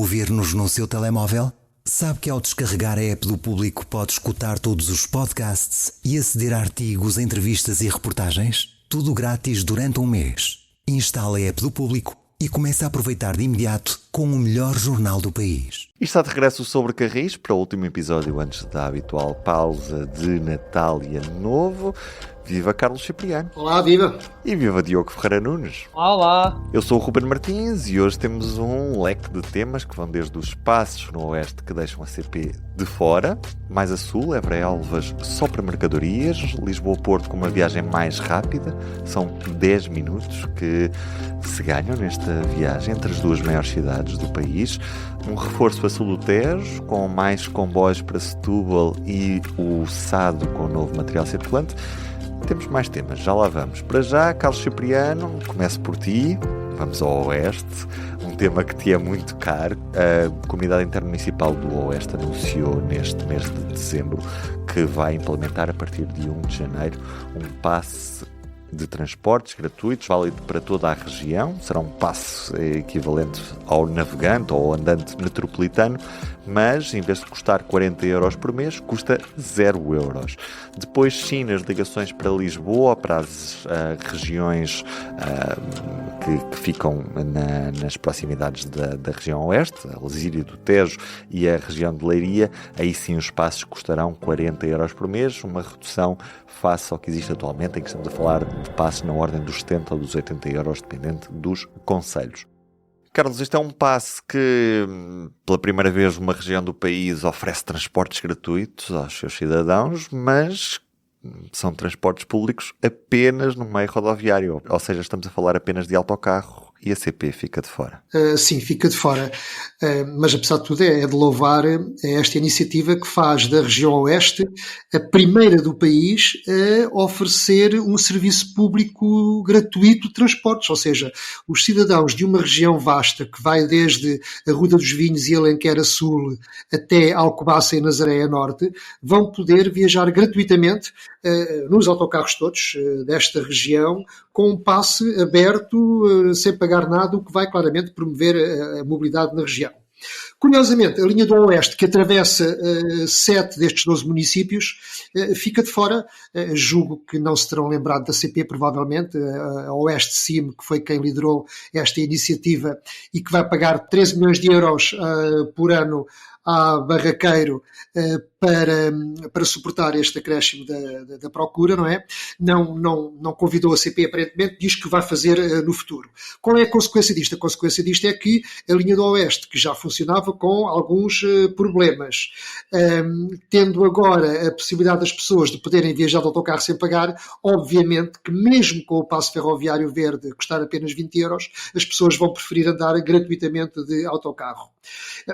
ouvir-nos no seu telemóvel? Sabe que ao descarregar a app do Público pode escutar todos os podcasts e aceder a artigos, entrevistas e reportagens? Tudo grátis durante um mês. Instale a app do Público e comece a aproveitar de imediato com o melhor jornal do país. E está de regresso sobre Carris para o último episódio antes da habitual pausa de Natal e Ano Novo. Viva Carlos Cipriano. Olá, viva. E viva Diogo Ferreira Nunes. Olá. Eu sou o Ruben Martins e hoje temos um leque de temas que vão desde os passos no oeste que deixam a CP de fora, mais a sul, Évora e Elvas só para mercadorias, Lisboa-Porto com uma viagem mais rápida, são 10 minutos que se ganham nesta viagem entre as duas maiores cidades do país, um reforço a sul do Tejo, com mais comboios para Setúbal e o Sado com o novo material circulante. Temos mais temas, já lá vamos. Para já, Carlos Cipriano, começo por ti, vamos ao Oeste, um tema que te é muito caro. A Comunidade Intermunicipal do Oeste anunciou neste mês de dezembro que vai implementar a partir de 1 de janeiro um passe de transportes gratuitos, válido para toda a região. Será um passe equivalente ao navegante ou ao andante metropolitano, mas em vez de custar 40 euros por mês, custa 0 euros. Depois, sim, nas ligações para Lisboa, para as regiões que ficam nas proximidades da região oeste, a Lesíria do Tejo e a região de Leiria, aí sim os passes custarão 40 euros por mês, uma redução face ao que existe atualmente, em que estamos a falar de passes na ordem dos 70 ou dos 80 euros, dependente dos concelhos. Carlos, este é um passe que, pela primeira vez, uma região do país oferece transportes gratuitos aos seus cidadãos, mas são transportes públicos apenas no meio rodoviário, ou seja, estamos a falar apenas de autocarro e a CP fica de fora. Sim, fica de fora, mas apesar de tudo é de louvar esta iniciativa que faz da região oeste a primeira do país a oferecer um serviço público gratuito de transportes, ou seja, os cidadãos de uma região vasta que vai desde a Ruda dos Vinhos e Alenquer a sul até Alcobaça e Nazaré a norte, vão poder viajar gratuitamente nos autocarros todos desta região, com um passe aberto, sem pagar nada, o que vai claramente promover a mobilidade na região. Curiosamente, a linha do Oeste, que atravessa 7 destes 12 municípios, fica de fora. Julgo que não se terão lembrado da CP, provavelmente, a Oeste Sim, que foi quem liderou esta iniciativa e que vai pagar 13 milhões de euros por ano à Barraqueiro para suportar este acréscimo da procura, não é? Não convidou a CP, aparentemente, diz que vai fazer no futuro. Qual é a consequência disto? A consequência disto é que a linha do Oeste, que já funcionava com alguns problemas, tendo agora a possibilidade das pessoas de poderem viajar de autocarro sem pagar, obviamente que mesmo com o passe ferroviário verde custar apenas 20 euros, as pessoas vão preferir andar gratuitamente de autocarro.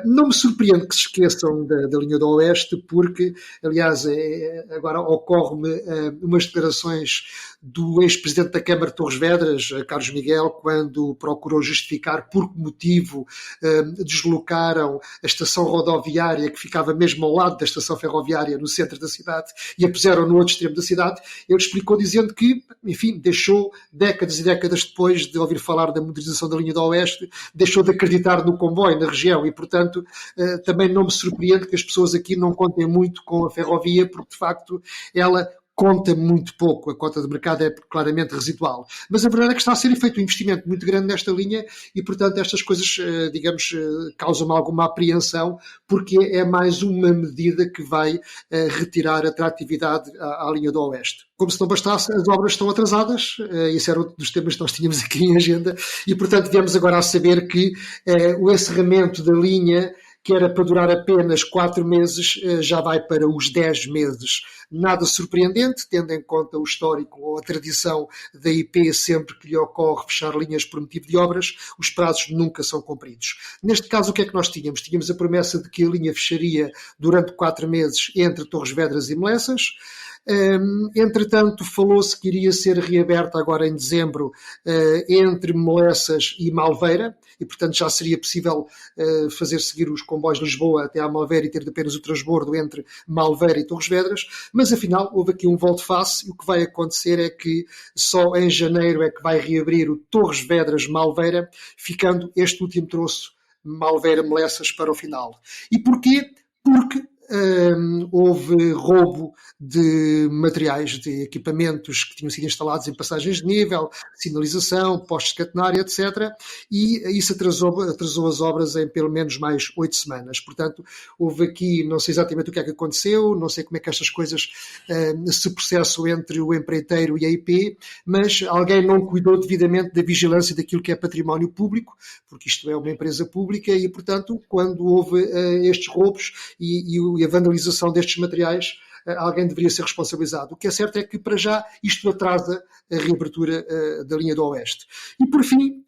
Não me surpreende que se esqueçam da linha do Oeste, porque, aliás, agora ocorre-me umas declarações do ex-presidente da Câmara de Torres Vedras, Carlos Miguel, quando procurou justificar por que motivo deslocaram a estação rodoviária, que ficava mesmo ao lado da estação ferroviária, no centro da cidade, e a puseram no outro extremo da cidade. Ele explicou dizendo que, enfim, deixou, décadas e décadas depois de ouvir falar da modernização da linha do Oeste, deixou de acreditar no comboio na região e, portanto, também não me surpreende que as pessoas aqui não contem muito com a ferrovia, porque, de facto, ela conta muito pouco, a cota de mercado é claramente residual. Mas a verdade é que está a ser feito um investimento muito grande nesta linha e, portanto, estas coisas, digamos, causam-me alguma apreensão, porque é mais uma medida que vai retirar atratividade à linha do Oeste. Como se não bastasse, as obras estão atrasadas, esse era outro dos temas que nós tínhamos aqui em agenda, e, portanto, viemos agora a saber que o encerramento da linha, que era para durar apenas 4 meses, já vai para os 10 meses. Nada surpreendente, tendo em conta o histórico ou a tradição da IP, sempre que lhe ocorre fechar linhas por motivo de obras, os prazos nunca são cumpridos. Neste caso, o que é que nós tínhamos? Tínhamos a promessa de que a linha fecharia durante 4 meses entre Torres Vedras e Melessas. Entretanto, falou-se que iria ser reaberta agora em dezembro entre Melessas e Malveira, e portanto já seria possível fazer seguir os comboios de Lisboa até à Malveira e ter apenas o transbordo entre Malveira e Torres Vedras, mas afinal houve aqui um volte-face e o que vai acontecer é que só em janeiro é que vai reabrir o Torres Vedras-Malveira, ficando este último troço malveira moleças para o final. E porquê? Porque houve roubo de materiais, de equipamentos que tinham sido instalados em passagens de nível, sinalização, postos catenário, etc. E isso atrasou as obras em pelo menos mais 8 semanas. Portanto, houve aqui, não sei exatamente o que é que aconteceu, não sei como é que estas coisas se processam entre o empreiteiro e a IP, mas alguém não cuidou devidamente da vigilância daquilo que é património público, porque isto é uma empresa pública e, portanto, quando houve estes roubos e a vandalização destes materiais, alguém deveria ser responsabilizado. O que é certo é que, para já, isto atrasa a reabertura da linha do Oeste. E, por fim,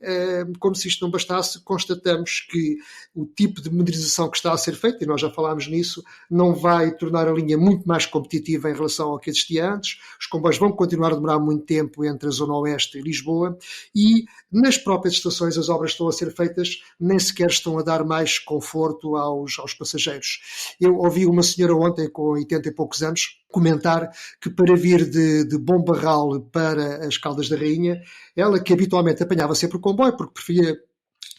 como se isto não bastasse, constatamos que o tipo de modernização que está a ser feito, e nós já falámos nisso, não vai tornar a linha muito mais competitiva em relação ao que existia antes. Os comboios vão continuar a demorar muito tempo entre a Zona Oeste e Lisboa e, nas próprias estações, as obras estão a ser feitas, nem sequer estão a dar mais conforto aos passageiros. Eu ouvi uma senhora ontem, com 80 e poucos anos, comentar que para vir de Bom Barral para as Caldas da Rainha, ela que habitualmente apanhava sempre o comboio, porque preferia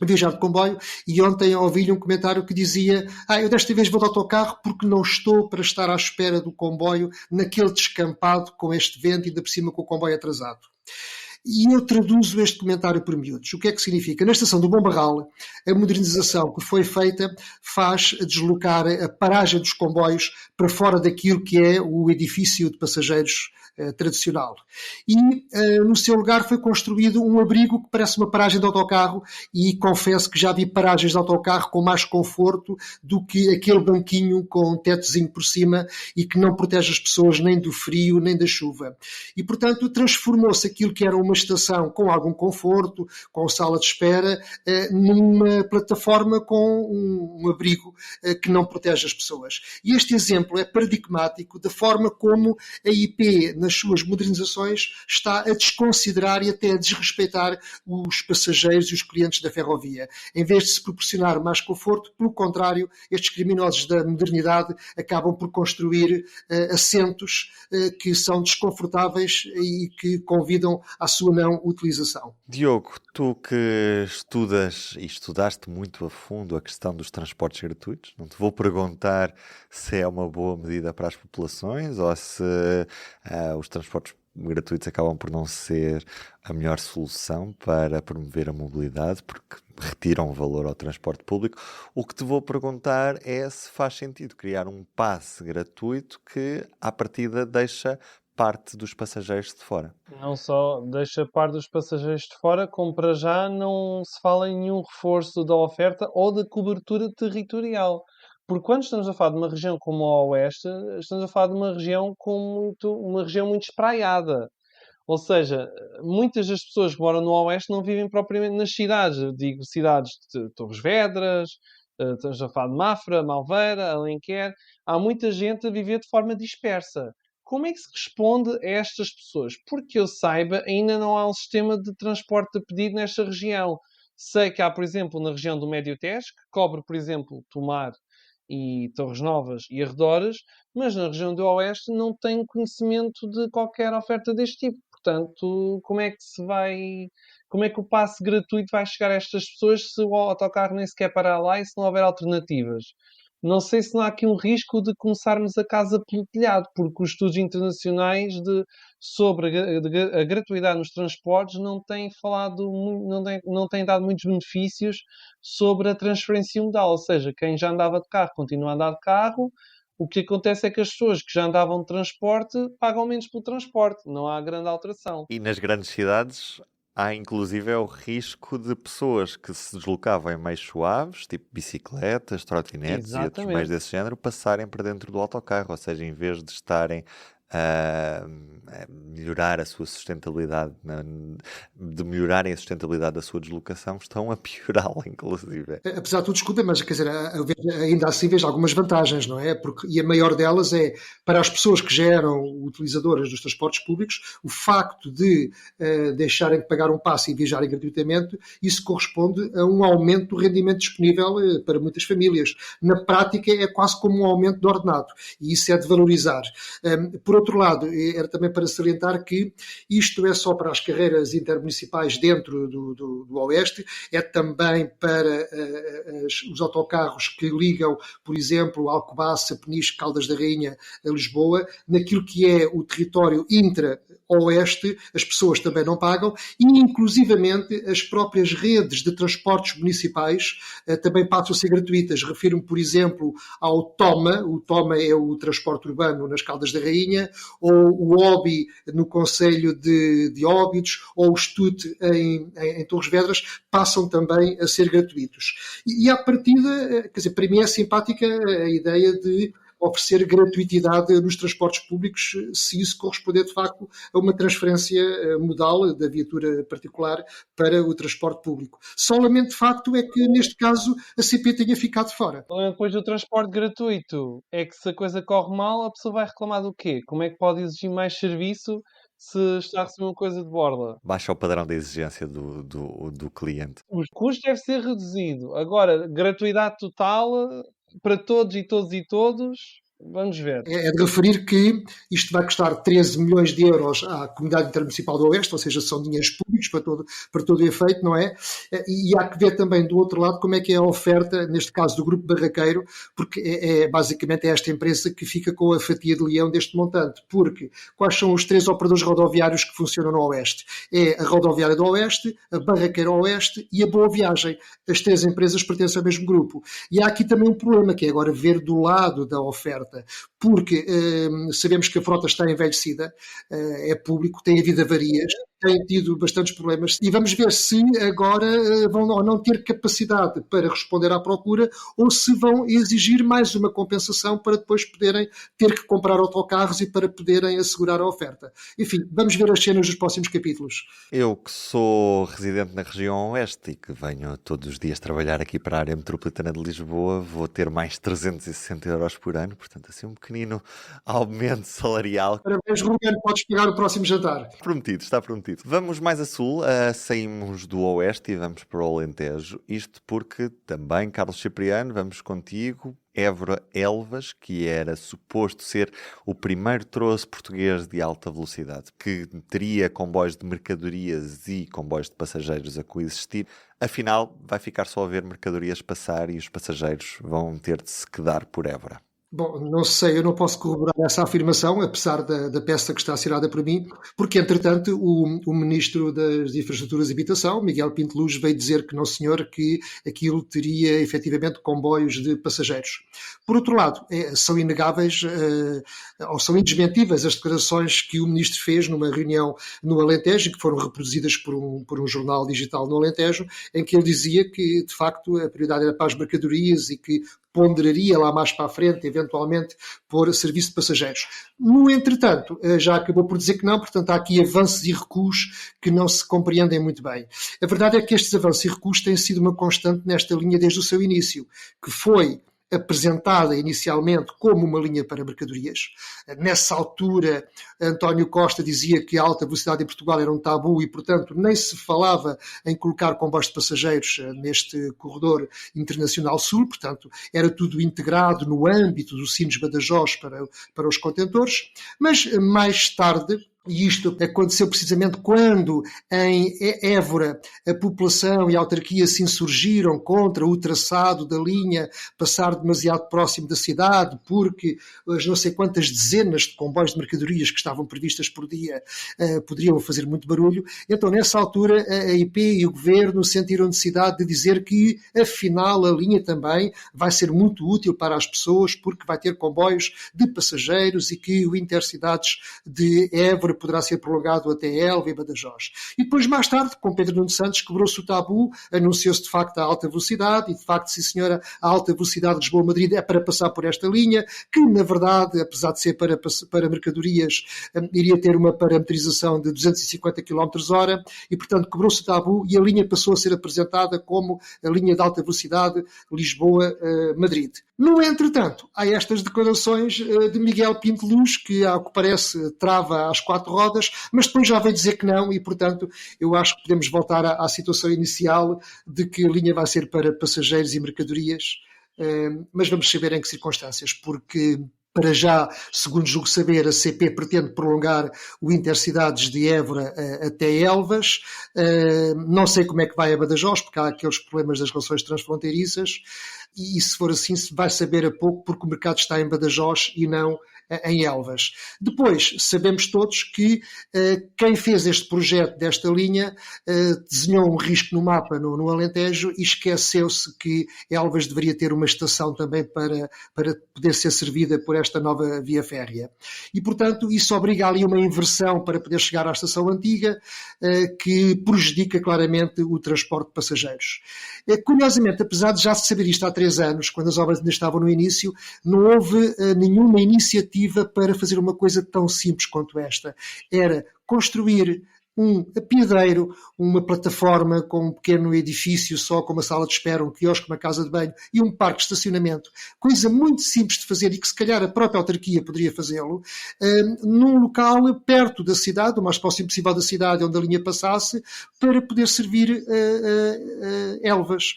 viajar de comboio, e ontem ouvi-lhe um comentário que dizia: eu desta vez vou de autocarro porque não estou para estar à espera do comboio naquele descampado com este vento e ainda por cima com o comboio atrasado. E eu traduzo este comentário por miúdos. O que é que significa? Na estação do Bom Barral, a modernização que foi feita faz deslocar a paragem dos comboios para fora daquilo que é o edifício de passageiros tradicional. E no seu lugar foi construído um abrigo que parece uma paragem de autocarro, e confesso que já vi paragens de autocarro com mais conforto do que aquele banquinho com um tetozinho por cima e que não protege as pessoas nem do frio nem da chuva. E, portanto, transformou-se aquilo que era uma estação com algum conforto, com sala de espera, numa plataforma com um abrigo que não protege as pessoas. E este exemplo é paradigmático da forma como a IP, nas suas modernizações, está a desconsiderar e até a desrespeitar os passageiros e os clientes da ferrovia. Em vez de se proporcionar mais conforto, pelo contrário, estes criminosos da modernidade acabam por construir assentos que são desconfortáveis e que convidam à sua não utilização. Diogo, tu que estudas e estudaste muito a fundo a questão dos transportes gratuitos, não te vou perguntar se é uma boa medida para as populações ou se os transportes gratuitos acabam por não ser a melhor solução para promover a mobilidade, porque retiram valor ao transporte público. O que te vou perguntar é se faz sentido criar um passe gratuito que, à partida, deixa parte dos passageiros de fora. Não só deixa parte dos passageiros de fora, como para já não se fala em nenhum reforço da oferta ou da cobertura territorial. Porque quando estamos a falar de uma região como a Oeste, estamos a falar de uma região uma região muito espraiada. Ou seja, muitas das pessoas que moram no Oeste não vivem propriamente nas cidades. Eu digo cidades de Torres Vedras, estamos a falar de Mafra, Malveira, Alenquer. Há muita gente a viver de forma dispersa. Como é que se responde a estas pessoas? Porque eu saiba, ainda não há um sistema de transporte a pedido nesta região. Sei que há, por exemplo, na região do Médio Tejo, que cobre, por exemplo, Tomar e Torres Novas e arredores, mas na região do Oeste não tenho conhecimento de qualquer oferta deste tipo. Portanto, como é que o passe gratuito vai chegar a estas pessoas se o autocarro nem sequer parar lá e se não houver alternativas? Não sei se não há aqui um risco de começarmos a casa pelo telhado, porque os estudos internacionais sobre a gratuidade nos transportes não têm não têm dado muitos benefícios sobre a transferência modal. Ou seja, quem já andava de carro continua a andar de carro. O que acontece é que as pessoas que já andavam de transporte pagam menos pelo transporte. Não há grande alteração. E nas grandes cidades há inclusive o risco de pessoas que se deslocavam em meios suaves, tipo bicicletas, trotinetes e outros meios desse género, passarem para dentro do autocarro. Ou seja, em vez de estarem a melhorar a sua sustentabilidade, de melhorarem a sustentabilidade da sua deslocação, estão a piorá-la, inclusive. Apesar de tudo, desculpa, mas quer dizer, ainda assim vejo algumas vantagens, não é? E a maior delas é, para as pessoas que já eram utilizadoras dos transportes públicos, o facto de deixarem de pagar um passe e viajarem gratuitamente, isso corresponde a um aumento do rendimento disponível para muitas famílias. Na prática, é quase como um aumento do ordenado, e isso é de valorizar. Por outro lado, era também para salientar que isto é só para as carreiras intermunicipais dentro do Oeste, é também para os autocarros que ligam, por exemplo, Alcobaça, Peniche, Caldas da Rainha a Lisboa, naquilo que é o território intra-Oeste, as pessoas também não pagam, e inclusivamente as próprias redes de transportes municipais também passam a ser gratuitas. Refiro-me, por exemplo, ao TOMA. O TOMA é o transporte urbano nas Caldas da Rainha, ou o OBI no concelho de Óbidos, ou o STUT em Torres Vedras, passam também a ser gratuitos. E à partida, quer dizer, para mim é simpática a ideia de oferecer gratuitidade nos transportes públicos, se isso corresponder de facto a uma transferência modal da viatura particular para o transporte público. Só lamento de facto é que neste caso a CP tenha ficado fora. Depois do transporte gratuito, é que se a coisa corre mal, a pessoa vai reclamar do quê? Como é que pode exigir mais serviço se está a receber uma coisa de borla? Baixa o padrão de exigência do cliente. O custo deve ser reduzido. Agora, gratuidade total para todos e todos e todos, vamos ver. É de referir que isto vai custar 13 milhões de euros à Comunidade Intermunicipal do Oeste, ou seja, são dinheiros públicos para todo o efeito, não é? E há que ver também do outro lado como é que é a oferta, neste caso do Grupo Barraqueiro, porque basicamente é esta empresa que fica com a fatia de leão deste montante. Porque quais são os 3 operadores rodoviários que funcionam no Oeste? É a Rodoviária do Oeste, a Barraqueira Oeste e a Boa Viagem. As 3 empresas pertencem ao mesmo grupo. E há aqui também um problema, que é agora ver do lado da oferta, porque sabemos que a frota está envelhecida, é público, tem havido avarias, tem tido bastantes problemas, e vamos ver se agora vão ou não ter capacidade para responder à procura, ou se vão exigir mais uma compensação para depois poderem ter que comprar autocarros e para poderem assegurar a oferta. Enfim, vamos ver as cenas dos próximos capítulos. Eu que sou residente na região Oeste e que venho todos os dias trabalhar aqui para a área metropolitana de Lisboa, vou ter mais 360 euros por ano, portanto assim um pequenino aumento salarial. Parabéns, Ruben, podes pegar o próximo jantar. Prometido, está prometido. Vamos mais a sul, saímos do Oeste e vamos para o Alentejo. Isto porque também, Carlos Cipriano, vamos contigo. Évora-Elvas, que era suposto ser o primeiro troço português de alta velocidade, que teria comboios de mercadorias e comboios de passageiros a coexistir, afinal vai ficar só a ver mercadorias passar e os passageiros vão ter de se quedar por Évora. Bom, não sei, eu não posso corroborar essa afirmação, apesar da peça que está assinada por mim, porque, entretanto, o Ministro das Infraestruturas e Habitação, Miguel Pinto Luz, veio dizer que não, senhor, que aquilo teria, efetivamente, comboios de passageiros. Por outro lado, são inegáveis, ou são indesmentíveis as declarações que o Ministro fez numa reunião no Alentejo, que foram reproduzidas por um jornal digital no Alentejo, em que ele dizia que, de facto, a prioridade era para as mercadorias e que ponderaria lá mais para a frente, eventualmente, por serviço de passageiros. No entretanto, já acabou por dizer que não, portanto há aqui avanços e recuos que não se compreendem muito bem. A verdade é que estes avanços e recuos têm sido uma constante nesta linha desde o seu início, que foi apresentada inicialmente como uma linha para mercadorias. Nessa altura, António Costa dizia que a alta velocidade em Portugal era um tabu e, portanto, nem se falava em colocar comboios de passageiros neste corredor internacional sul, portanto, era tudo integrado no âmbito do Sines-Badajoz para os contentores, mas mais tarde, e isto aconteceu precisamente quando em Évora a população e a autarquia se insurgiram contra o traçado da linha passar demasiado próximo da cidade, porque as não sei quantas dezenas de comboios de mercadorias que estavam previstas por dia poderiam fazer muito barulho. Então, nessa altura, a IP e o Governo sentiram necessidade de dizer que, afinal, a linha também vai ser muito útil para as pessoas, porque vai ter comboios de passageiros e que o Intercidades de Évora poderá ser prolongado até Elva e Badajoz. E depois, mais tarde, com Pedro Nuno Santos, quebrou-se o tabu, anunciou-se de facto a alta velocidade, e de facto, sim senhora, a alta velocidade de Lisboa-Madrid é para passar por esta linha, que na verdade, apesar de ser para mercadorias, iria ter uma parametrização de 250 km/h, e portanto quebrou-se o tabu e a linha passou a ser apresentada como a linha de alta velocidade Lisboa-Madrid. No entretanto, há estas declarações de Miguel Pinto Luz, que, ao que parece, trava às 4 rodas, mas depois já veio dizer que não, e portanto eu acho que podemos voltar à situação inicial de que a linha vai ser para passageiros e mercadorias, mas vamos saber em que circunstâncias, porque Para já, segundo julgo saber, a CP pretende prolongar o Intercidades de Évora até Elvas. Não sei como é que vai a Badajoz, porque há aqueles problemas das relações transfronteiriças, e se for assim, se vai saber a pouco, porque o mercado está em Badajoz e não em Elvas. Depois, sabemos todos que quem fez este projeto desta linha desenhou um risco no mapa no Alentejo e esqueceu-se que Elvas deveria ter uma estação também para poder ser servida por esta nova via férrea. E, portanto, isso obriga ali uma inversão para poder chegar à estação antiga, que prejudica claramente o transporte de passageiros. Curiosamente, apesar de já se saber isto há 3 anos, quando as obras ainda estavam no início, não houve nenhuma iniciativa para fazer uma coisa tão simples quanto esta. Era construir um apiadeiro, uma plataforma com um pequeno edifício só com uma sala de espera, um quiosque, uma casa de banho e um parque de estacionamento. Coisa muito simples de fazer e que se calhar a própria autarquia poderia fazê-lo, num local perto da cidade, o mais próximo possível da cidade onde a linha passasse, para poder servir Elvas.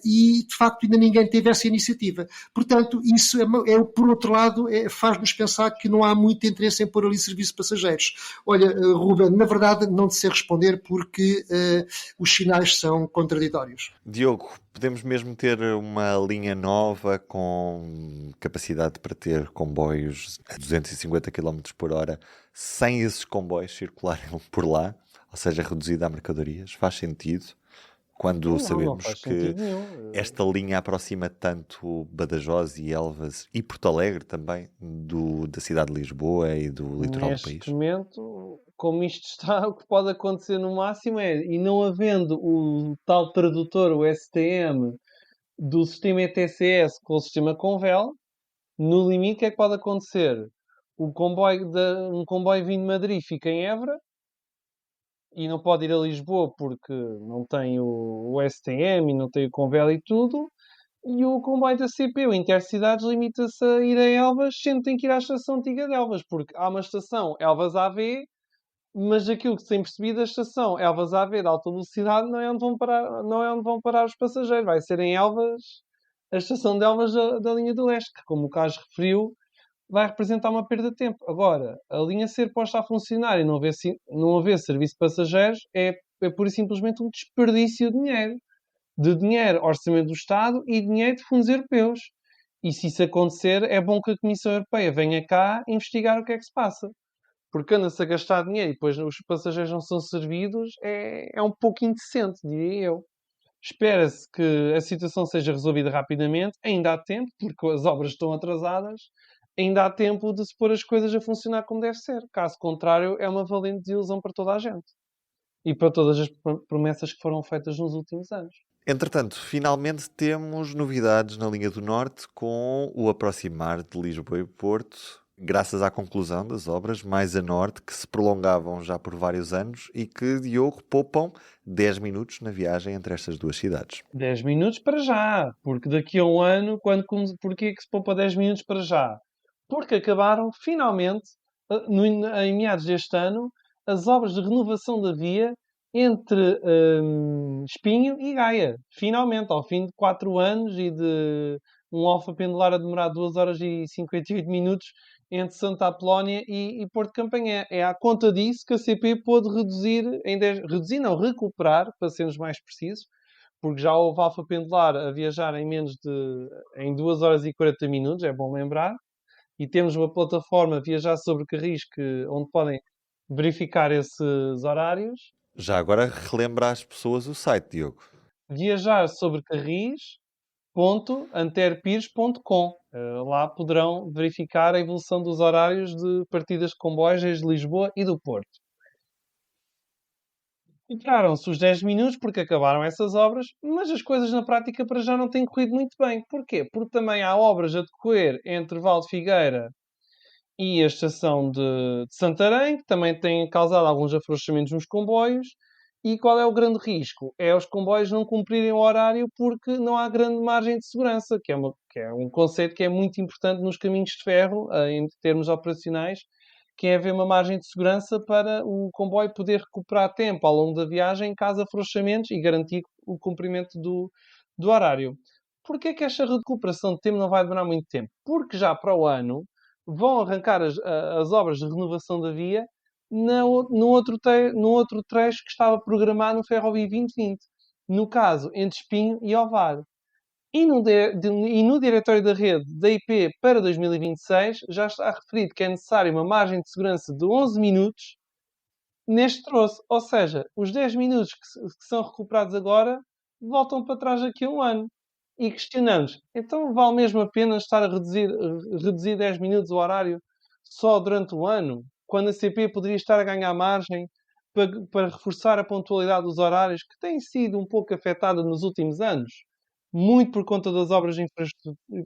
E, de facto, ainda ninguém teve essa iniciativa. Portanto, isso, por outro lado, faz-nos pensar que não há muito interesse em pôr ali serviço de passageiros. Olha, Ruben, na verdade, não te sei responder porque os sinais são contraditórios. Diogo, podemos mesmo ter uma linha nova com capacidade para ter comboios a 250 km por hora sem esses comboios circularem por lá, ou seja, reduzida a mercadorias? Faz sentido? Quando sabemos que esta linha aproxima tanto Badajoz e Elvas e Porto Alegre também da cidade de Lisboa e do litoral do país? Neste momento, como isto está, o que pode acontecer no máximo e não havendo o tal tradutor, o STM, do sistema ETCS com o sistema Convel, no limite o que é que pode acontecer? Um comboio vindo de Madrid fica em Évora, e não pode ir a Lisboa porque não tem o STM e não tem o Convel e tudo. E o comboio da CP, o Intercidades, limita-se a ir a Elvas, sendo que tem que ir à estação antiga de Elvas, porque há uma estação Elvas AV, mas aquilo que se tem percebido, a estação Elvas AV de alta velocidade não é onde vão parar, não é onde vão parar os passageiros, vai ser em Elvas, a estação de Elvas da linha do Leste, que, como o Carlos referiu, vai representar uma perda de tempo. Agora, a linha ser posta a funcionar e não haver serviço de passageiros é pura e simplesmente um desperdício de dinheiro. De dinheiro, orçamento do Estado e dinheiro de fundos europeus. E se isso acontecer, é bom que a Comissão Europeia venha cá investigar o que é que se passa. Porque anda-se a gastar dinheiro e depois os passageiros não são servidos, é um pouco indecente, diria eu. Espera-se que a situação seja resolvida rapidamente. Ainda há tempo, porque as obras estão atrasadas. Ainda há tempo de se pôr as coisas a funcionar como deve ser. Caso contrário, é uma valente desilusão para toda a gente. E para todas as promessas que foram feitas nos últimos anos. Entretanto, finalmente temos novidades na linha do Norte com o aproximar de Lisboa e Porto, graças à conclusão das obras mais a norte, que se prolongavam já por vários anos e que, Diogo, poupam 10 minutos na viagem entre estas duas cidades. 10 minutos para já, porque daqui a um ano, porquê que se poupa 10 minutos para já? Porque acabaram, finalmente, em meados deste ano, as obras de renovação da via entre Espinho e Gaia. Finalmente, ao fim de 4 anos e de um alfa pendular a demorar 2 horas e 58 minutos entre Santa Apolónia e Porto Campanhã. É à conta disso que a CP pôde recuperar, para sermos mais precisos, porque já houve alfa pendular a viajar em 2 horas e 40 minutos, é bom lembrar. E temos uma plataforma Viajar sobre Carris onde podem verificar esses horários. Já agora relembra às pessoas o site, Diogo. Viajar sobre Carris.anterpires.com. Lá poderão verificar a evolução dos horários de partidas de comboios desde Lisboa e do Porto. Entraram-se os 10 minutos porque acabaram essas obras, mas as coisas na prática para já não têm corrido muito bem. Porquê? Porque também há obras a decorrer entre Val de Figueira e a estação de Santarém, que também têm causado alguns afrouxamentos nos comboios. E qual é o grande risco? É os comboios não cumprirem o horário porque não há grande margem de segurança, que é um conceito que é muito importante nos caminhos de ferro, em termos operacionais, que é haver uma margem de segurança para o comboio poder recuperar tempo ao longo da viagem, caso afrouxamentos, e garantir o cumprimento do horário. Porquê é que esta recuperação de tempo não vai demorar muito tempo? Porque já para o ano vão arrancar as obras de renovação da via no outro trecho que estava programado no Ferrovia 2020. No caso, entre Espinho e Ovar. E no diretório da rede da IP para 2026 já está referido que é necessário uma margem de segurança de 11 minutos neste troço. Ou seja, os 10 minutos que são recuperados agora voltam para trás daqui a um ano. E questionamos, então vale mesmo a pena estar a reduzir 10 minutos o horário só durante o ano, quando a CP poderia estar a ganhar margem para reforçar a pontualidade dos horários, que tem sido um pouco afetada nos últimos anos? Muito por conta das obras de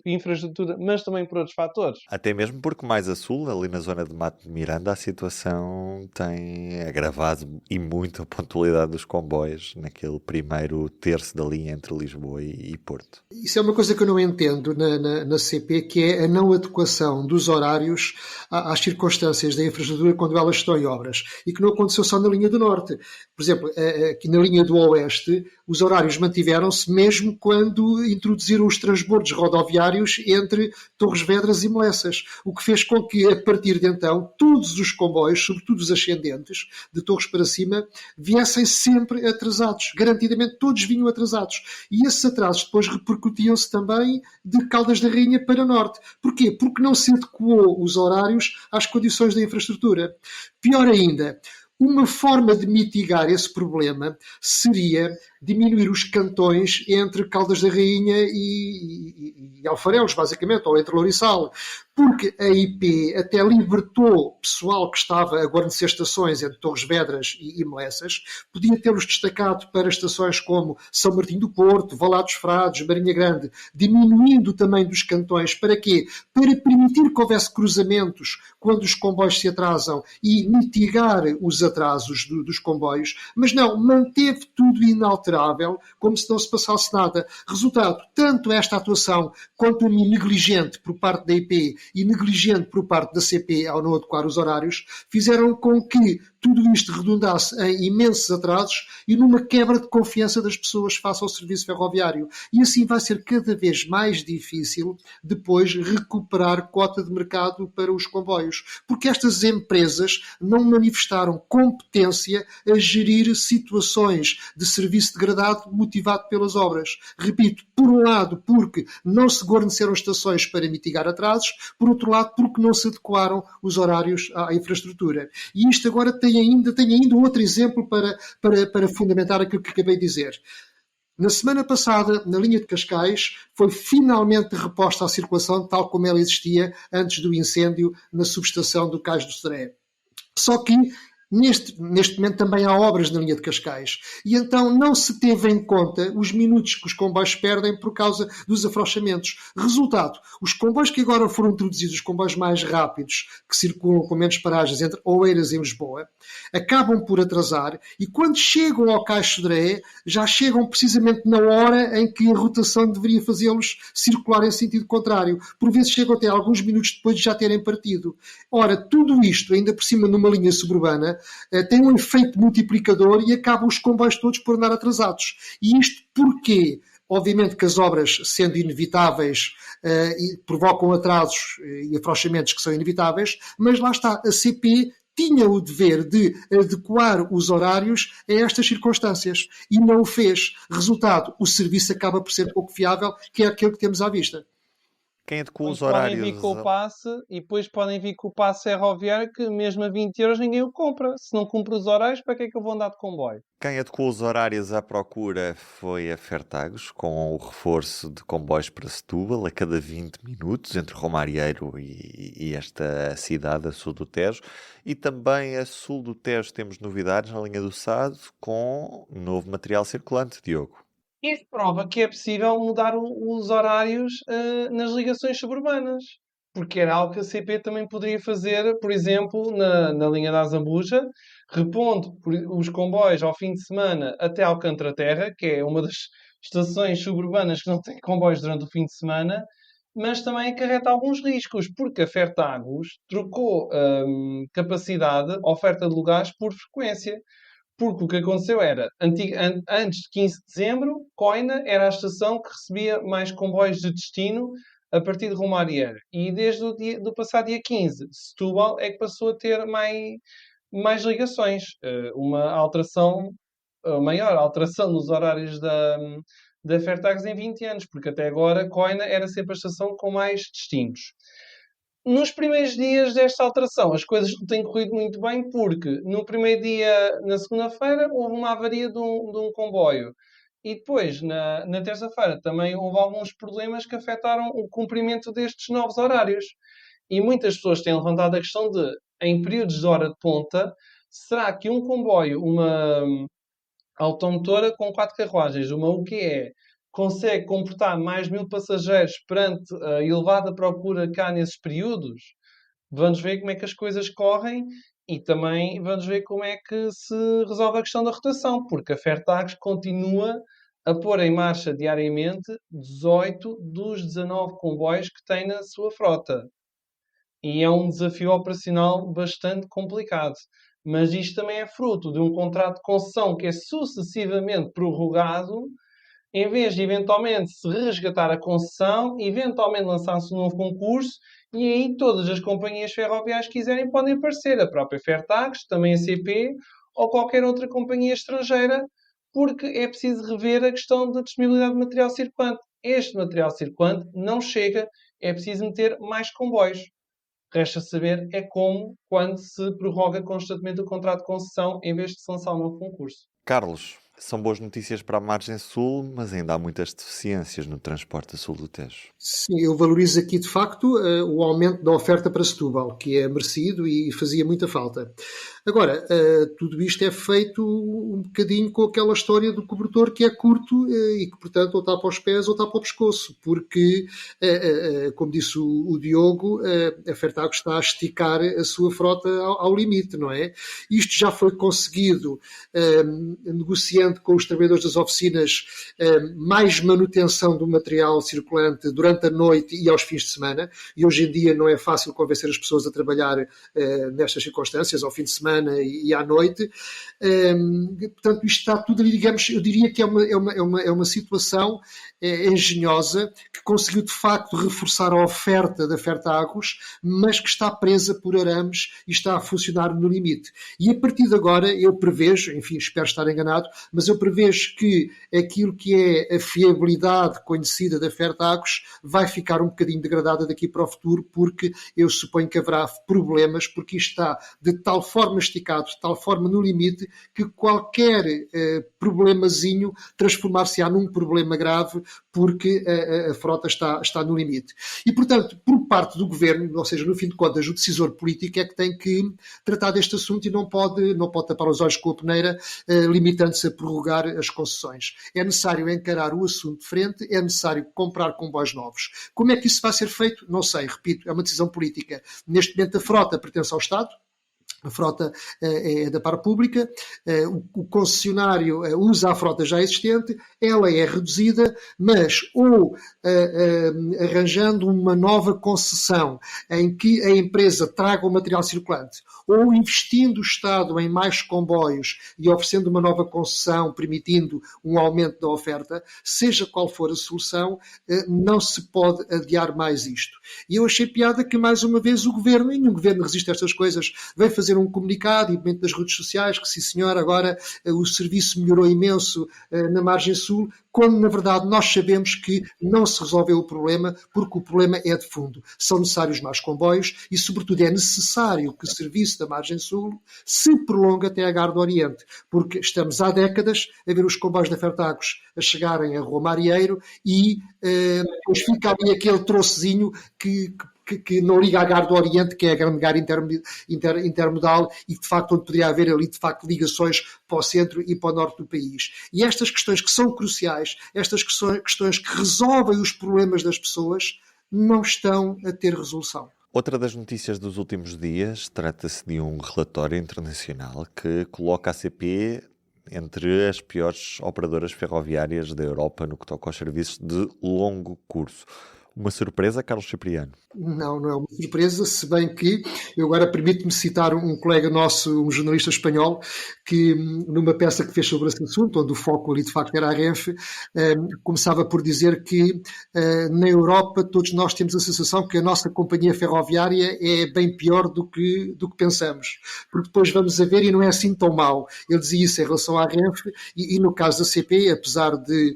infraestrutura, mas também por outros fatores. Até mesmo porque mais a sul, ali na zona de Mato de Miranda, a situação tem agravado e muito a pontualidade dos comboios naquele primeiro terço da linha entre Lisboa e Porto. Isso é uma coisa que eu não entendo na CP, que é a não adequação dos horários às circunstâncias da infraestrutura quando elas estão em obras. E que não aconteceu só na linha do Norte. Por exemplo, aqui na linha do Oeste, os horários mantiveram-se mesmo quando introduziram os transbordos rodoviários entre Torres Vedras e Melessas, o que fez com que, a partir de então, todos os comboios, sobretudo os ascendentes, de Torres para cima, viessem sempre atrasados. Garantidamente todos vinham atrasados. E esses atrasos depois repercutiam-se também de Caldas da Rainha para Norte. Porquê? Porque não se adequou os horários às condições da infraestrutura. Pior ainda, uma forma de mitigar esse problema seria diminuir os cantões entre Caldas da Rainha e Alfarelos, basicamente, ou entre Lourissal. Porque a IP até libertou pessoal que estava a guarnecer estações entre Torres Vedras e Melessas, podia tê-los destacado para estações como São Martinho do Porto, Valados Frades, Marinha Grande, diminuindo o tamanho dos cantões. Para quê? Para permitir que houvesse cruzamentos quando os comboios se atrasam e mitigar os atrasos dos comboios, mas não, manteve tudo inalterável, como se não se passasse nada. Resultado, tanto esta atuação quanto a mim negligente por parte da IP e negligente por parte da CP ao não adequar os horários, fizeram com que tudo isto redundasse em imensos atrasos e numa quebra de confiança das pessoas face ao serviço ferroviário. E assim vai ser cada vez mais difícil depois recuperar cota de mercado para os comboios, porque estas empresas não manifestaram competência a gerir situações de serviço degradado motivado pelas obras. Repito, por um lado, porque não se guarneceram estações para mitigar atrasos, por outro lado, porque não se adequaram os horários à infraestrutura. E isto agora tem ainda outro exemplo para fundamentar aquilo que acabei de dizer. Na semana passada, na linha de Cascais, foi finalmente reposta a circulação tal como ela existia antes do incêndio na subestação do Cais do Sodré. Só que neste momento também há obras na linha de Cascais. E então não se teve em conta os minutos que os comboios perdem por causa dos afrouxamentos. Resultado, os comboios que agora foram introduzidos, os comboios mais rápidos, que circulam com menos paragens entre Oeiras e Lisboa, acabam por atrasar e quando chegam ao Cais de Sodré, já chegam precisamente na hora em que a rotação deveria fazê-los circular em sentido contrário. Por vezes chegam até alguns minutos depois de já terem partido. Ora, tudo isto, ainda por cima numa linha suburbana, tem um efeito multiplicador e acabam os comboios todos por andar atrasados. E isto porquê? Obviamente que as obras, sendo inevitáveis, provocam atrasos e afrouxamentos que são inevitáveis, mas lá está, a CP tinha o dever de adequar os horários a estas circunstâncias e não o fez. Resultado, o serviço acaba por ser pouco fiável, que é aquilo que temos à vista. Quem adequa os horários? Podem vir com o passe e depois podem vir com o passe ferroviário que mesmo a 20 euros ninguém o compra. Se não cumpre os horários, para que é que eu vou andar de comboio? Quem adequou os horários à procura foi a Fertagos, com o reforço de comboios para Setúbal a cada 20 minutos, entre Romarieiro e esta cidade a sul do Tejo. E também a sul do Tejo temos novidades na linha do Sado, com novo material circulante, Diogo. Isto prova que é possível mudar os horários nas ligações suburbanas. Porque era algo que a CP também poderia fazer, por exemplo, na linha da Azambuja, repondo os comboios ao fim de semana até Alcântara Terra, que é uma das estações suburbanas que não tem comboios durante o fim de semana, mas também acarreta alguns riscos, porque a Fertagos trocou capacidade, oferta de lugares, por frequência. Porque o que aconteceu era, antes de 15 de dezembro, Coina era a estação que recebia mais comboios de destino a partir de Romaria. E desde o do passado dia 15, Setúbal é que passou a ter mais ligações. Uma alteração, a maior alteração nos horários da Fairtax em 20 anos, porque até agora Coina era sempre a estação com mais destinos. Nos primeiros dias desta alteração, as coisas não têm corrido muito bem, porque no primeiro dia, na segunda-feira, houve uma avaria de um comboio. E depois, na terça-feira, também houve alguns problemas que afetaram o cumprimento destes novos horários. E muitas pessoas têm levantado a questão de, em períodos de hora de ponta, será que um comboio, uma automotora com 4 carruagens, uma UQE, consegue comportar mais 1000 passageiros perante a elevada procura cá nesses períodos? Vamos ver como é que as coisas correm e também vamos ver como é que se resolve a questão da rotação, porque a Fairtax continua a pôr em marcha diariamente 18 dos 19 comboios que tem na sua frota. E é um desafio operacional bastante complicado. Mas isto também é fruto de um contrato de concessão que é sucessivamente prorrogado, em vez de eventualmente se resgatar a concessão, eventualmente lançar-se um novo concurso, e aí todas as companhias ferroviárias que quiserem podem aparecer, a própria Fairtax, também a CP, ou qualquer outra companhia estrangeira, porque é preciso rever a questão da disponibilidade de material circulante. Este material circulante não chega, é preciso meter mais comboios. Resta saber é como, quando se prorroga constantemente o contrato de concessão em vez de se lançar um novo concurso. Carlos, são boas notícias para a margem sul, mas ainda há muitas deficiências no transporte a sul do Tejo. Sim, eu valorizo aqui de facto o aumento da oferta para Setúbal, que é merecido e fazia muita falta. Agora, tudo isto é feito um bocadinho com aquela história do cobertor que é curto e que, portanto, ou tapa aos pés ou tapa ao pescoço, porque, como disse o Diogo, a Fairtax está a esticar a sua frota ao limite, não é? Isto já foi conseguido negociando com os trabalhadores das oficinas mais manutenção do material circulante durante a noite e aos fins de semana, e hoje em dia não é fácil convencer as pessoas a trabalhar nestas circunstâncias, ao fim de semana e à noite. Portanto, isto está tudo ali, digamos, eu diria que é uma situação engenhosa que conseguiu de facto reforçar a oferta da Fairtax, mas que está presa por arames e está a funcionar no limite. E a partir de agora eu prevejo, enfim, espero estar enganado, mas eu prevejo que aquilo que é a fiabilidade conhecida da Fairtax vai ficar um bocadinho degradada daqui para o futuro, porque eu suponho que haverá problemas, porque isto está de tal forma esticado, de tal forma no limite, que qualquer problemazinho transformar-se-á num problema grave, porque a frota está no limite. E, portanto, por parte do Governo, ou seja, no fim de contas, o decisor político é que tem que tratar deste assunto e não pode tapar os olhos com a peneira, limitando-se a prorrogar as concessões. É necessário encarar o assunto de frente, é necessário comprar comboios novos. Como é que isso vai ser feito? Não sei, repito, é uma decisão política. Neste momento a frota pertence ao Estado, a frota é da parte pública, o concessionário usa a frota já existente, ela é reduzida, mas ou arranjando uma nova concessão em que a empresa traga o material circulante, ou investindo o Estado em mais comboios e oferecendo uma nova concessão, permitindo um aumento da oferta, seja qual for a solução, não se pode adiar mais isto. E eu achei piada que, mais uma vez, o Governo, e nenhum Governo resiste a estas coisas, vem fazer um comunicado e dentro das redes sociais que, sim senhor, agora o serviço melhorou imenso na margem sul, quando na verdade nós sabemos que não se resolveu o problema, porque o problema é de fundo. São necessários mais comboios e, sobretudo, é necessário que o serviço da margem sul se prolongue até a Gare do Oriente, porque estamos há décadas a ver os comboios da Fairtax a chegarem a Rua Marieiro e depois fica ali aquele troçozinho que não liga à Gare do Oriente, que é a grande Gare intermodal e de facto onde poderia haver ali de facto ligações para o centro e para o norte do país. E estas questões que são cruciais, estas questões que resolvem os problemas das pessoas, não estão a ter resolução. Outra das notícias dos últimos dias trata-se de um relatório internacional que coloca a CP entre as piores operadoras ferroviárias da Europa no que toca aos serviços de longo curso. Uma surpresa, Carlos Cipriano? Não, não é uma surpresa, se bem que eu agora permito-me citar um colega nosso, um jornalista espanhol, que numa peça que fez sobre esse assunto, onde o foco ali de facto era a Renfe, começava por dizer que na Europa todos nós temos a sensação que a nossa companhia ferroviária é bem pior do que pensamos, porque depois vamos a ver e não é assim tão mau. Ele dizia isso em relação à Renfe e no caso da CP, apesar de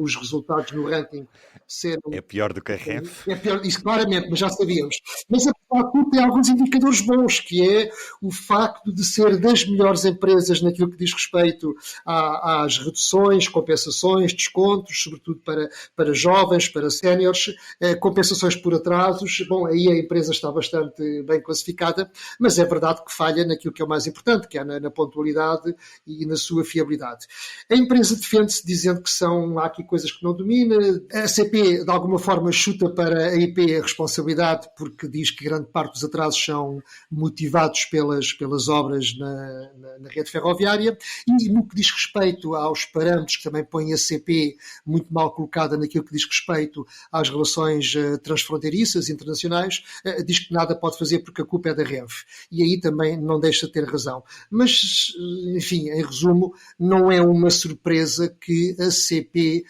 os resultados no ranking serem... É pior do que a Renfe? É pior, isso claramente, mas já sabíamos. Mas apesar de tudo tem alguns indicadores bons, que é o facto de ser das melhores empresas naquilo que diz respeito às reduções, compensações, descontos, sobretudo para jovens, para séniores, compensações por atrasos. Bom, aí a empresa está bastante bem classificada, mas é verdade que falha naquilo que é o mais importante, que é na pontualidade e na sua fiabilidade. A empresa defende-se dizendo que há aqui coisas que não domina. A CP, de alguma forma, chuta para a IP a responsabilidade, porque diz que grande parte dos atrasos são motivados pelas obras na rede ferroviária. E no que diz respeito aos parâmetros, que também põe a CP muito mal colocada naquilo que diz respeito às relações transfronteiriças, internacionais, diz que nada pode fazer porque a culpa é da Renfe. E aí também não deixa de ter razão. Mas, enfim, em resumo, não é uma surpresa que a CP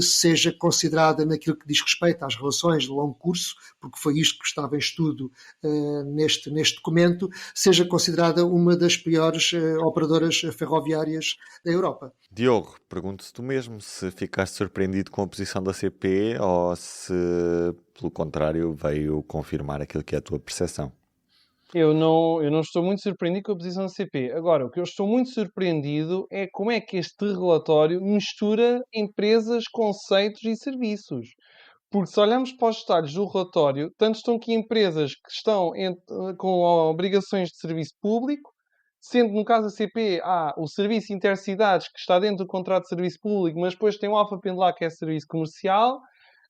seja considerada naquilo que diz respeito às relações de longo curso, porque foi isto que estava em estudo neste documento, seja considerada uma das piores operadoras ferroviárias da Europa. Diogo, pergunto-se tu mesmo se ficaste surpreendido com a posição da CP ou se, pelo contrário, veio confirmar aquilo que é a tua percepção. Eu não estou muito surpreendido com a posição da CP. Agora, o que eu estou muito surpreendido é como é que este relatório mistura empresas, conceitos e serviços. Porque se olharmos para os detalhes do relatório, tanto estão aqui empresas que estão com obrigações de serviço público, sendo no caso da CP há o serviço intercidades que está dentro do contrato de serviço público, mas depois tem o Alfa Pendular que é serviço comercial.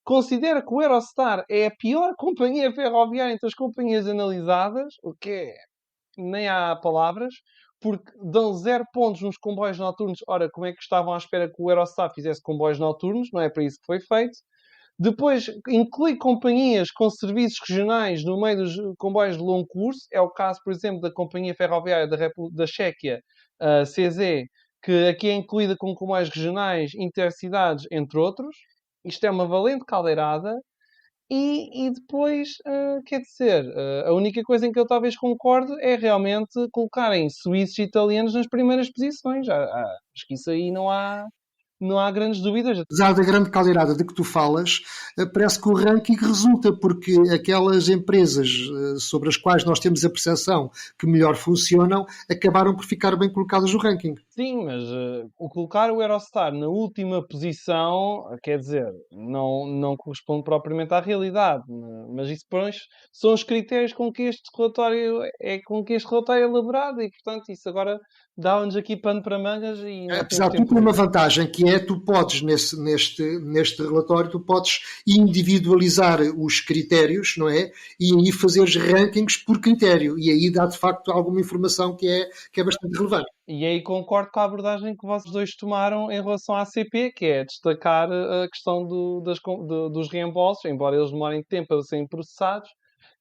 Considera que o Eurostar é a pior companhia ferroviária entre as companhias analisadas, o que é, nem há palavras, porque dão 0 pontos nos comboios noturnos. Ora, como é que estavam à espera que o Eurostar fizesse comboios noturnos? Não é para isso que foi feito. Depois, inclui companhias com serviços regionais no meio dos comboios de longo curso. É o caso, por exemplo, da Companhia Ferroviária da Chequia, a CZ, que aqui é incluída com comboios regionais, intercidades, entre outros. Isto é uma valente caldeirada. E depois, quer dizer, a única coisa em que eu talvez concordo é realmente colocarem suíços e italianos nas primeiras posições. Acho que isso aí não há grandes dúvidas. Apesar da grande caldeirada de que tu falas, parece que o ranking resulta, porque aquelas empresas sobre as quais nós temos a percepção que melhor funcionam, acabaram por ficar bem colocadas no ranking. Sim, mas o colocar o Eurostar na última posição, quer dizer, não corresponde propriamente à realidade. Mas isso, pois, são os critérios com que este relatório é elaborado e, portanto, isso agora dá-nos aqui pano para mangas e não Apesar temos de tempo tudo, tem uma para isso. vantagem, que é tu podes, neste relatório, tu podes individualizar os critérios, não é? E aí fazeres rankings por critério. E aí dá, de facto, alguma informação que é bastante relevante. E aí concordo com a abordagem que vocês dois tomaram em relação à CP, que é destacar a questão dos reembolsos, embora eles demorem tempo a serem processados,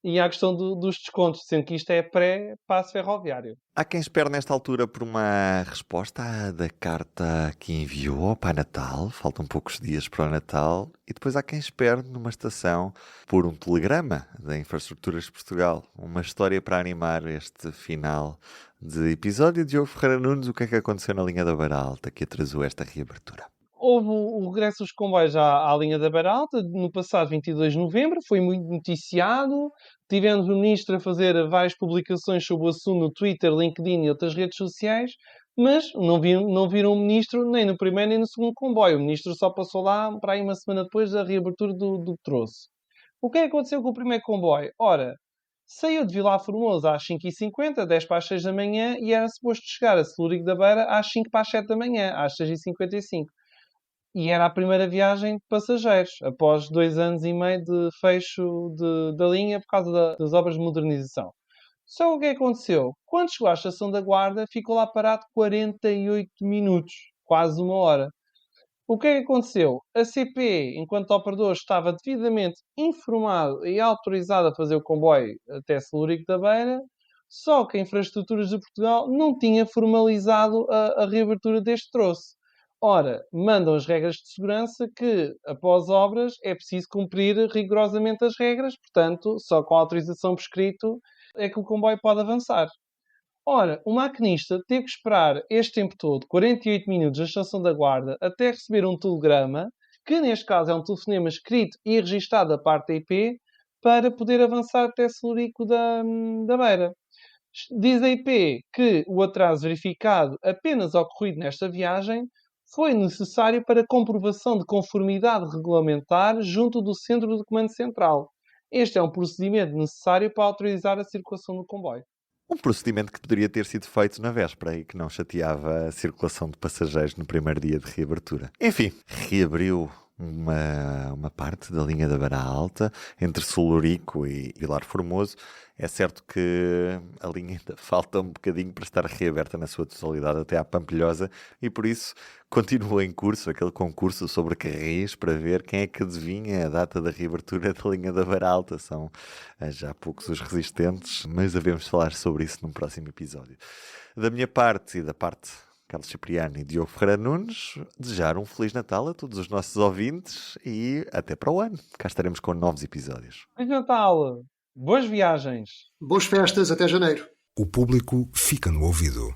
e a questão dos descontos, sendo que isto é pré-passo ferroviário. Há quem espere nesta altura por uma resposta da carta que enviou ao Pai Natal. Faltam poucos dias para o Natal. E depois há quem espere numa estação por um telegrama da Infraestruturas de Portugal. Uma história para animar este final de episódio. Diogo Ferreira Nunes, o que é que aconteceu na linha da Beira Alta que atrasou esta reabertura? Houve o regresso dos comboios à linha da Beira Alta no passado 22 de novembro, foi muito noticiado. Tivemos o ministro a fazer várias publicações sobre o assunto no Twitter, LinkedIn e outras redes sociais, mas não viram o ministro nem no primeiro nem no segundo comboio. O ministro só passou lá para aí uma semana depois da reabertura do troço. O que é que aconteceu com o primeiro comboio? Ora, saiu de Vilar Formosa às 5h50, 10 para as 6 da manhã, e era suposto chegar a Celúrico da Beira às 5 para as 7 da manhã, às 6h55. E era a primeira viagem de passageiros, após 2 anos e meio de fecho da linha por causa das obras de modernização. Só o que aconteceu? Quando chegou à Estação da Guarda, ficou lá parado 48 minutos, quase uma hora. O que é que aconteceu? A CP, enquanto operador, estava devidamente informado e autorizado a fazer o comboio até Celurico da Beira, só que a Infraestruturas de Portugal não tinha formalizado a reabertura deste troço. Ora, mandam as regras de segurança que, após obras, é preciso cumprir rigorosamente as regras, portanto, só com a autorização por escrito é que o comboio pode avançar. Ora, o maquinista teve que esperar este tempo todo, 48 minutos, na estação da Guarda, até receber um telegrama, que neste caso é um telefonema escrito e registado da parte da IP, para poder avançar até Celurico da Beira. Diz a IP que o atraso verificado apenas ocorrido nesta viagem foi necessário para comprovação de conformidade regulamentar junto do Centro do Comando Central. Este é um procedimento necessário para autorizar a circulação do comboio. Um procedimento que poderia ter sido feito na véspera e que não chateava a circulação de passageiros no primeiro dia de reabertura. Enfim, reabriu uma parte da linha da Beira Alta entre Celurico e Vilar Formoso. É certo que a linha ainda falta um bocadinho para estar reaberta na sua totalidade até à Pampilhosa e por isso continua em curso aquele concurso sobre carris para ver quem é que adivinha a data da reabertura da linha da Beira Alta. São já poucos os resistentes, mas devemos falar sobre isso num próximo episódio. Da minha parte e da parte Carlos Cipriano e Diogo Ferreira Nunes, desejar um Feliz Natal a todos os nossos ouvintes e até para o ano. Cá estaremos com novos episódios. Feliz Natal! Boas viagens! Boas festas, até janeiro. O público fica no ouvido.